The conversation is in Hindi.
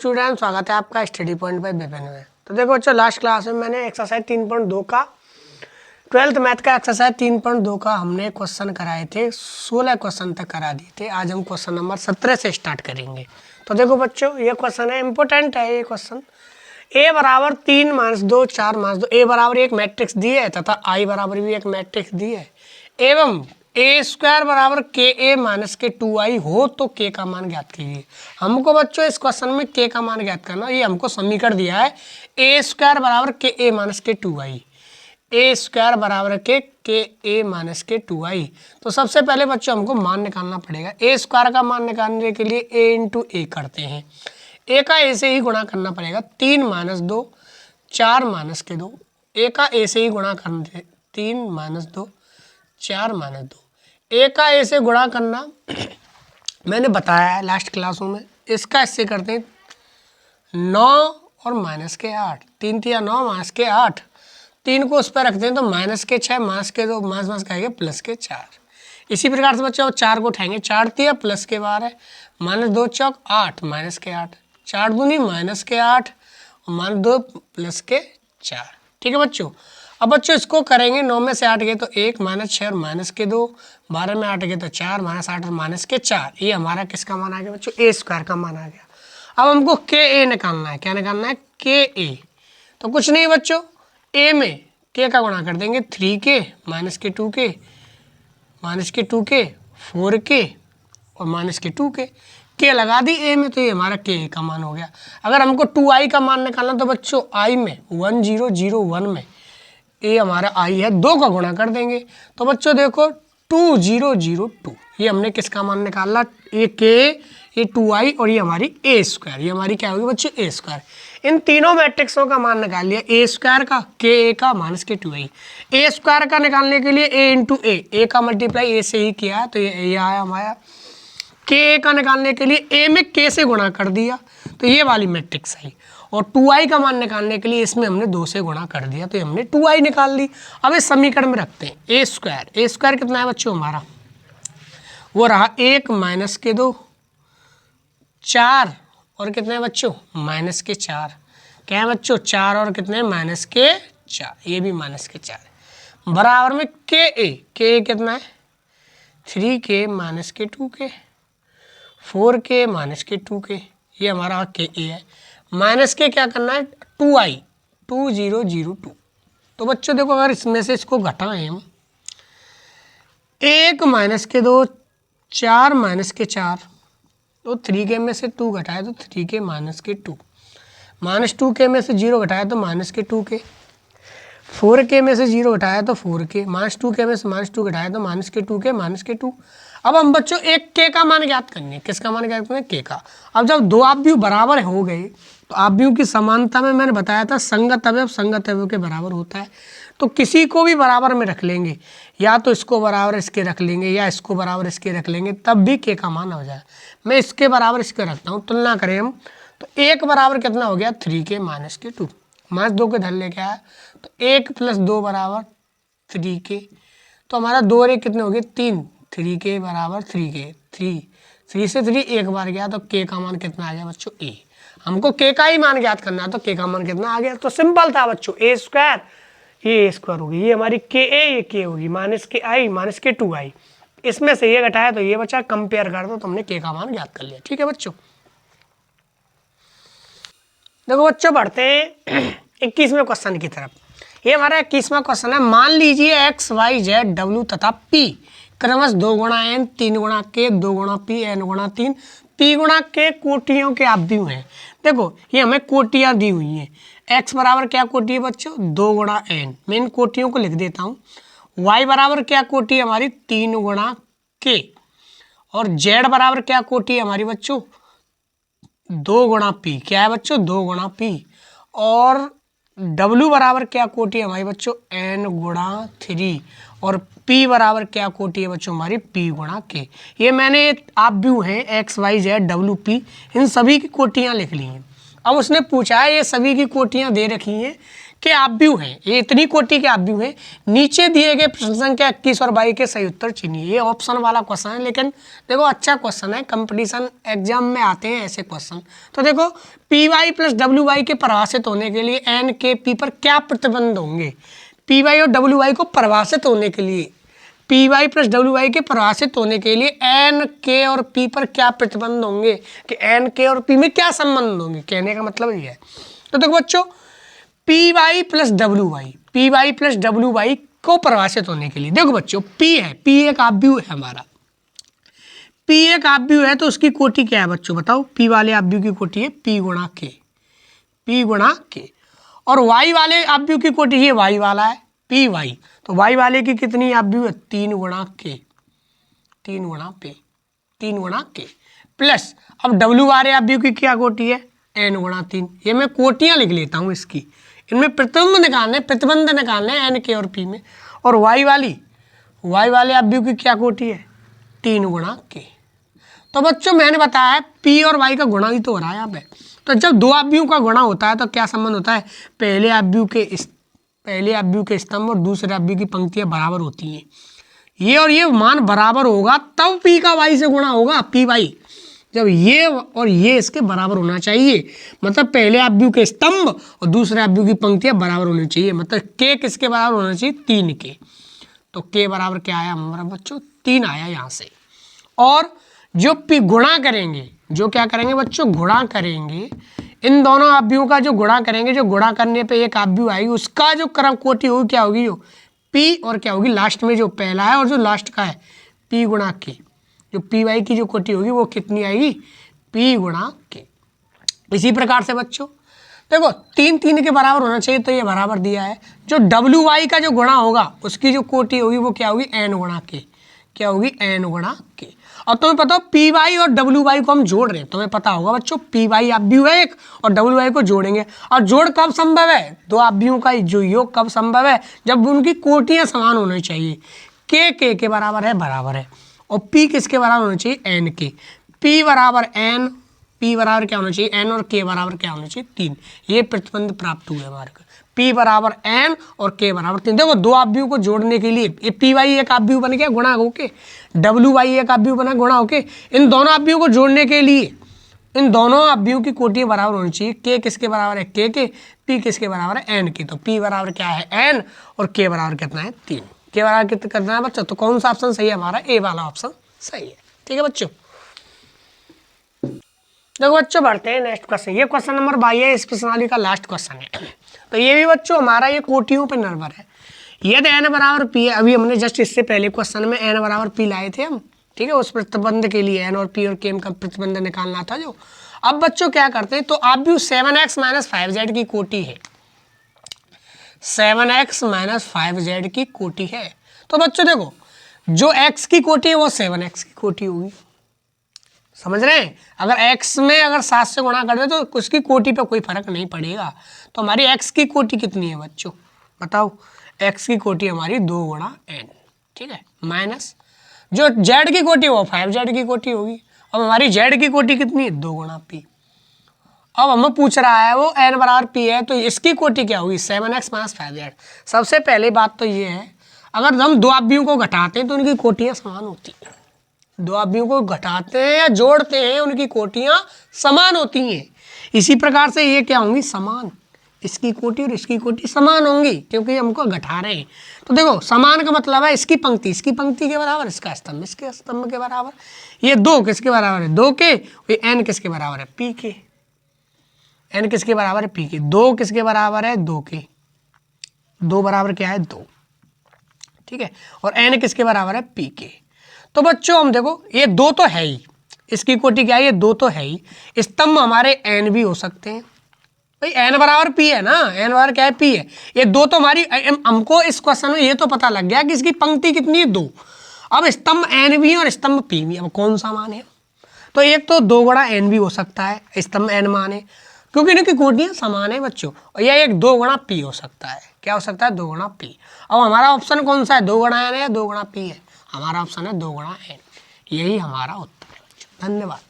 स्टूडेंट, स्वागत है आपका स्टडी पॉइंट बाय विपिन में। तो देखो बच्चों, लास्ट क्लास में मैंने एक्सरसाइज 3.2 का 12th मैथ का एक्सरसाइज 3.2 का हमने क्वेश्चन कराए थे, 16 क्वेश्चन तक करा दिए थे। आज हम क्वेश्चन नंबर 17 से स्टार्ट करेंगे। तो देखो बच्चों, ये क्वेश्चन है, इंपॉर्टेंट है ये क्वेश्चन। ए बराबर 3 - 2 4 - 2, ए बराबर एक मैट्रिक्स दी है तथा आई बराबर भी एक मैट्रिक्स दी है, एवं ए स्क्वायर बराबर के ए माइनस के 2i हो तो के का मान ज्ञात कीजिए। हमको बच्चों इस क्वेश्चन में के का मान ज्ञात करना, ये हमको समीकरण दिया है ए स्क्वायर बराबर के ए माइनस के 2i, ए स्क्वायर बराबर के ए माइनस के 2i। तो सबसे पहले बच्चों हमको मान निकालना पड़ेगा। ए स्क्वायर का मान निकालने के लिए ए इंटू ए करते हैं, ए का ए से ही गुणा करना पड़ेगा। 3 - 2 4 - के 2, ए का ए से ही गुणा करते, 3 - 2 4 - 2, ए का ए से गुणा करना मैंने बताया है लास्ट क्लासों में। इसका इससे करते हैं 9 और माइनस के 8, 3 × 9 माइनस के 8, 3 को उस पर रखते हैं तो माइनस के 6 माइनस के 2 माइनस कहेंगे प्लस के 4। इसी प्रकार से बच्चों 4 को उठाएंगे, 4 × प्लस के 12 माइनस 2 × 8 माइनस के 8, 4 दूनी माइनस के 8 और माइनस 2 प्लस के 4। ठीक है बच्चों। अब बच्चों इसको करेंगे, 9 में से 8 गए तो 1 माइनस 6 और माइनस के 2, 12 में 8 गए तो 4 माइनस 8 और माइनस के 4। ये हमारा किसका मान आ गया बच्चों? ए स्क्वायर का मान आ गया। अब हमको के ए निकालना है। क्या निकालना है? के ए। तो कुछ नहीं बच्चों, ए में के का गुणा कर देंगे, 3k माइनस के 2k माइनस के 2k 4k और माइनस के 2k, के लगा दी ए में, तो ये हमारा के का मान हो गया। अगर हमको 2i का मान निकालना तो बच्चों आई में 1001 में ये हमारा आई है, 2 का गुणा कर देंगे। तो बच्चों देखो 2002, ये हमने किसका मान निकाला? ये के, ये 2i और ये हमारी ए स्क्वायर, ये हमारी क्या होगी बच्चों? ए स्क्वायर। इन तीनों मैट्रिक्सों का मान निकाल लिया, ए स्क्वायर का, के ए का, माइनस के 2i। ए स्क्वायर का निकालने के लिए ए इंटू ए का मल्टीप्लाई ए से ही किया है, तो ये आया हमारा। के का निकालने के लिए ए में के से गुणा कर दिया, तो ये वाली मैट्रिक्स आई। और 2i का मान निकालने के लिए इसमें हमने 2 से गुणा कर दिया, तो ये हमने 2i निकाल ली। अब इस समीकरण में रखते हैं ए स्क्वायर। ए स्क्वायर कितना है बच्चों हमारा? वो रहा 1 माइनस के 2 4 और कितने हैं बच्चों? माइनस के 4। क्या है बच्चों? 4 और कितने? माइनस के 4, ये भी माइनस के 4 है। बराबर में के ए कितना है? 3k माइनस के 2k 4k माइनस के 2k, ये हमारा के ए है। माइनस के क्या करना है? 2i 2002। तो बच्चों देखो, अगर इसमें से इसको घटाएं हम, 1 माइनस के 2 4 माइनस के 4, तो 3k में से 2 घटाए तो 3k माइनस के 2, माइनस 2k में से 0 घटाया तो माइनस के 2k, 4k में से 0 घटाया तो 4k, माइनस 2k में से माइनस 2 घटाया तो माइनस के 2k माइनस के 2। अब हम बच्चों एक के का मान ज्ञात करनी है। किसका मान ज्ञात करना है? के का। अब जब दो आव्यूह बराबर हो गए तो आव्यूह की समानता में मैंने बताया था संगत अवयव संगत अवयव के बराबर होता है। तो किसी को भी बराबर में रख लेंगे, या तो इसको बराबर इसके रख लेंगे या इसको बराबर इसके रख लेंगे, तब भी के का मान हो जाए। मैं इसके बराबर इसके रखता हूँ, तुलना करें हम, तो 1 बराबर कितना हो गया? 3k माइनस के 2, माइनस 2 के धर लेके आया तो 1 + 2 बराबर 3k, तो हमारा 2 और 1 कितने हो गए? 3, 3k बराबर 3k, 3 से 3 एक बार गया, तो के का मान कितना आ गया बच्चों? ए। हमको के का ही मान ज्ञात करना है, तो के का मान कितना आ गया? तो सिंपल था बच्चों, ए स्क्वायर, ये ए स्क्वायर होगी, ये हमारी के ए, ये के होगी, माइनस के आई माइनस के 2i, इसमें से ये घटाया तो ये बचा, कंपेयर कर दो तो हमने के का मान ज्ञात कर लिया। ठीक है बच्चों। देखो बच्चों, बढ़ते हैं 21वें क्वेश्चन की तरफ। ये हमारा 21वां क्वेश्चन है। मान लीजिए x y z w तथा p क्रमश 2 × n 3 × k 2 × p n × 3 p × k कोटियों के आव्यूह हैं। देखो ये हमें कोटियां दी हुई हैं। x बराबर क्या कोटि है बच्चों? 2 × n, मैं इन कोटियों को लिख देता हूँ। y बराबर क्या कोटि है हमारी? 3 × k, और z बराबर क्या कोटि है हमारी बच्चों? 2 × p। क्या है बच्चों? 2 × p। और w बराबर क्या कोटि है हमारी बच्चों? n × 3, और p बराबर क्या कोटि है बच्चों हमारी? p × k। ये मैंने आव्यूह हैं x y z w p, इन सभी की कोटियां लिख ली हैं। अब उसने पूछा है, ये सभी की कोटियां दे रखी हैं के आव्यूह हैं, ये इतनी कोटि के आव्यूह हैं। नीचे दिए गए प्रश्न संख्या 21 और 22 के सही उत्तर चुनिए। ये ऑप्शन वाला क्वेश्चन है, लेकिन देखो अच्छा क्वेश्चन है, कंपटीशन एग्जाम में आते हैं ऐसे क्वेश्चन। तो देखो p Y plus W y के परिभाषित होने के लिए एन के पी पर क्या प्रतिबंध होंगे। पी वाई और डब्ल्यू वाई को परिभाषित होने के लिए, p Y plus W y के परिभाषित होने के लिए एन के और पी पर क्या प्रतिबंध होंगे, कि एन के और पी में क्या संबंध होंगे, कहने का मतलब ये है। तो देखो बच्चों P Y plus W Y, P Y plus W Y को परिभाषित होने के लिए, देखो बच्चों पी है, पी एक आव्यूह है हमारा, पी एक आव्यूह है तो उसकी कोटि क्या है बच्चों बताओ। पी वाले आव्यूह की कोटि है पी गुणा के, पी गुणा के। और वाई वाले आव्यूह की कोटि ये वाई वाला है पी वाई, तो वाई वाले की कितनी आव्यूह है 3 गुणा के, 3 गुणा पे, 3 गुणा के प्लस। अब डब्ल्यू वाले आव्यूह की क्या कोटि है एन गुणा 3। ये मैं कोटियां लिख लेता हूँ इसकी, इनमें प्रतिबंध निकालने एन के और पी में। और वाई वाले आव्यूह की क्या कोटि है 3 गुणा के। तो बच्चों मैंने बताया है पी और वाई का गुणा ही तो हो रहा है यहाँ पे। तो जब दो आव्यूह का गुणा होता है तो क्या संबंध होता है, पहले आव्यूह के स्तंभ और दूसरे आव्यूह की पंक्तियां बराबर होती हैं। ये और ये मान बराबर होगा तब पी का वाई से गुणा होगा, पी वाई जब ये और ये इसके बराबर होना चाहिए, मतलब पहले आव्यूह के स्तंभ और दूसरे आव्यूह की पंक्तियां बराबर होनी चाहिए। मतलब के किसके बराबर होना चाहिए 3 के। तो के बराबर क्या आया हमारा बच्चों 3 आया यहाँ से। और जो पी गुणा करेंगे, जो क्या करेंगे बच्चों गुणा करेंगे, इन दोनों आव्यूहों का जो गुणा करेंगे, जो गुणा करने पे एक आव्यूह आएगी उसका जो क्रम कोटि होगी क्या होगी, जो पी और क्या होगी लास्ट में जो पहला है और जो लास्ट का है पी गुणा के। जो पी वाई की जो कोटि होगी वो कितनी आएगी पी गुणा के। इसी प्रकार से बच्चों देखो 3 के बराबर होना चाहिए तो ये बराबर दिया है। जो डब्ल्यू वाई का जो गुणा होगा उसकी जो कोटि होगी वो क्या होगी एन गुणा के, क्या होगी एन गुणा के। और तुम्हें पता हो पी वाई और डब्ल्यू वाई को हम जोड़ रहे हैं, तुम्हें पता होगा बच्चों पी वाई आव्यूह है एक और डब्ल्यू वाई को जोड़ेंगे। और जोड़ कब संभव है, दो आव्यूहों का जो योग कब संभव है, जब उनकी कोटियां समान होनी चाहिए। के बराबर है और पी किसके बराबर होना चाहिए एन के। पी बराबर एन, पी बराबर क्या होना चाहिए एन और के बराबर क्या होना चाहिए 3। ये प्रतिबंध प्राप्त हुए हमारे को, पी बराबर एन और के बराबर 3। देखो दो आव्यूह को जोड़ने के लिए ये पी वाई एक आव्यूह बन गया गुणा होके, डब्ल्यू वाई एक आव्यूह बना गुणा होके। इन दोनों आव्यूह को जोड़ने के लिए इन दोनों आव्यूह की कोटियां बराबर होनी चाहिए। के किसके बराबर है के, पी किसके बराबर है एन के। तो पी बराबर क्या है एन और के बराबर कितना है 3। के बराबर कितना करना है बच्चों, तो कौन सा ऑप्शन सही है हमारा, ए वाला ऑप्शन सही है। ठीक है बच्चों, देखो बच्चों बढ़ते हैं नेक्स्ट क्वेश्चन। ये क्वेश्चन नंबर 22 इस प्रश्नावली का लास्ट क्वेश्चन है। तो ये भी बच्चों हमारा ये कोटियों पर निर्भर है। यदि एन बराबर पी है, अभी हमने जस्ट इससे पहले क्वेश्चन में एन बराबर पी लाए थे हम, ठीक है, उस प्रतिबंध के लिए एन और पी और के का प्रतिबंध निकालना था जो। अब बच्चों क्या करते हैं, तो आव्यूह 7x - 5z की कोटि है, 7x - 5z की कोटि है। तो बच्चों देखो जो x की कोटि है वो 7x की कोटि होगी, समझ रहे हैं। अगर x में अगर 7 से गुणा कर दे तो उसकी कोटि पे कोई फर्क नहीं पड़ेगा। तो हमारी x की कोटि कितनी है बच्चों बताओ, x की कोटि हमारी 2 गुणा n, ठीक है, माइनस जो z की कोटि वो 5z की कोटि होगी। अब हमारी z की कोटि कितनी है 2 गुणा p। अब हमें पूछ रहा है वो n बराबर p है तो इसकी कोटि क्या होगी 7x - 5z। सबसे पहली बात तो ये है अगर हम दो आव्यूहों को घटाते हैं तो उनकी कोटियां समान होती हैं। दो आव्यूहों को घटाते हैं या जोड़ते हैं उनकी कोटियां समान होती हैं। इसी प्रकार से ये क्या होंगी समान, इसकी कोटि और इसकी कोटि समान होंगी क्योंकि हमको घटा रहे हैं। तो देखो समान का मतलब है इसकी पंक्ति के बराबर, इसका स्तंभ इसके स्तंभ के बराबर। ये 2 किसके बराबर है 2 के, ये n किसके बराबर है p के, n किसके बराबर है p के। 2 किसके बराबर है 2 के, 2 बराबर क्या है 2, ठीक है, और n किसके बराबर है p के। तो बच्चों हम देखो ये 2 तो है ही, इसकी कोटि क्या है ये 2 तो है ही, स्तंभ हमारे n भी हो सकते हैं भाई, n बराबर p है ना, n बराबर क्या है p है। ये 2 तो हमारी, हमको इस क्वेश्चन में ये तो पता लग गया कि इसकी पंक्ति कितनी है 2। अब स्तंभ n भी और स्तंभ p भी, अब कौन सा मान है, तो एक तो 2 गुणा n भी हो सकता है, स्तंभ n मान है क्योंकि इनकी कोटियां समान है बच्चों। और यह एक 2 गुणा p हो सकता है, क्या हो सकता है 2 गुणा p। अब हमारा ऑप्शन कौन सा है 2 गुणा n है या 2 गुणा p है, हमारा ऑप्शन है 2 गुणा n। यही हमारा उत्तर है बच्चों। धन्यवाद।